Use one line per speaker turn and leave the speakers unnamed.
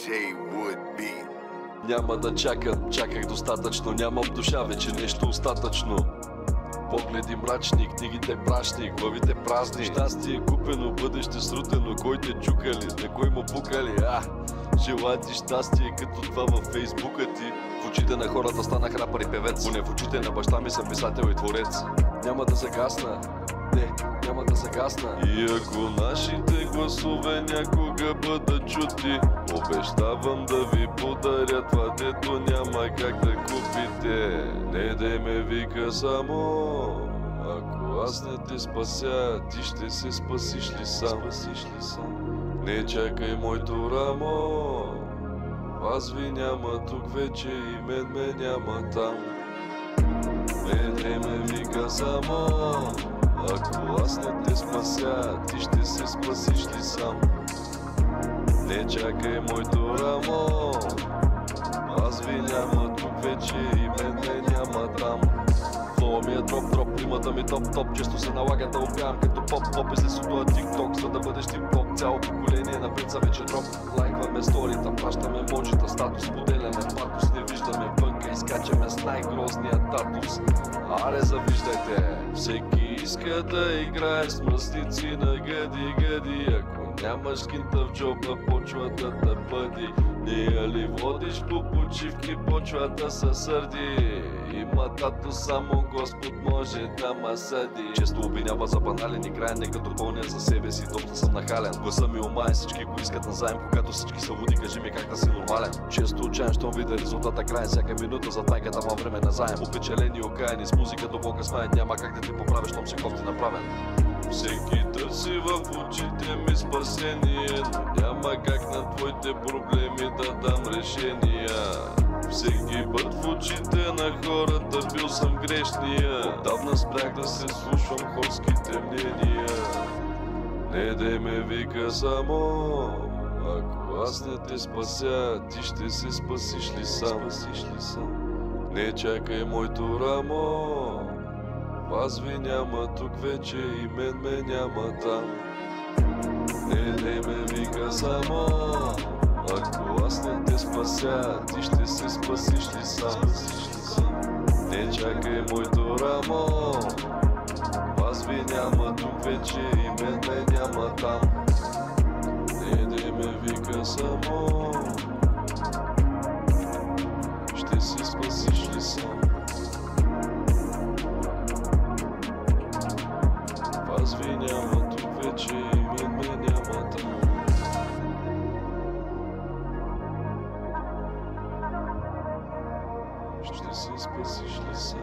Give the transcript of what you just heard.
DJ would be.
Няма да чакам, чаках достатъчно. Нямам душа, вече нещо остатъчно. Погледи мрачни, книгите брашни, главите празни. Щастие купено, бъдеще срутено. Кой те чукали, на кой му пукали? Желая ти щастие като това във фейсбука ти. В очите на хората станах рапър и певец. Поне в очите на баща ми съм писател и творец. Няма да загасна, не, няма да загасна. И ако нашите гласове някога бъдат чути, обещавам да ви подаря това, дето няма как да купите. Не дей ме вика само, ако аз не те спася, ти ще се спасиш ли сам? Не чакай моето рамо, вас ви няма тук вече и мен ме няма там. Не дей ме вика само, ако аз не те спася, ти ще се спасиш ли сам? Не чакай моето рамо, аз ви няма тук вече и мен ме няма там. Флоу ми е дроп, римата ми топ, често се налага да опявам като поп, излезото на TikTok, за да бъдеш тип-топ. Цяло поколение напред са вече дроп. Лайкваме сторита, пращаме емоджита, статус, споделяме патос, не виждаме бънка, изкачаме с най-грозния татус. Аре, завиждайте, всеки иска да играе с мръсници на гъди. Ако нямаш кинта в джоба, почвата да бъди. Ние ли водиш по почивки, почвата се сърди. Има тато, само Господ може да ма съди. Често обвинява за банален играе, нека допълня за себе си, доста съм нахален. Гласа ми омае, всички го искат назаем, когато всички са луди, кажи ми как да си нормален. Често отчаян, щом видя резултата краен, всяка минута за тайката ма време назаем. Опечалени и окаяни, с музика дълбока смеен, няма как да ти поправиш, щом си кофти направен. Всеки търси в очите ми спасение, но няма как на твоите проблеми да дам решения. Всеки път в очите на хората бил съм грешния. Отдавна спрях да се слушам хорските мнения. Не дей ме вика само, ако аз не те спася, ти ще се спасиш ли сам? Не чакай моето рамо, вас ви няма тук вече и мен ме няма там. Не дей ме вика само, ако аз не те спася, ти ще се спасиш ли сам? Не чакай моето рамо, вас ви няма тук вече и мен ме няма там. Не дей ме вика само, ще се спасиш ли сам? Вас ви няма тук вече и мен ме няма там. Ще се спасиш ли сам?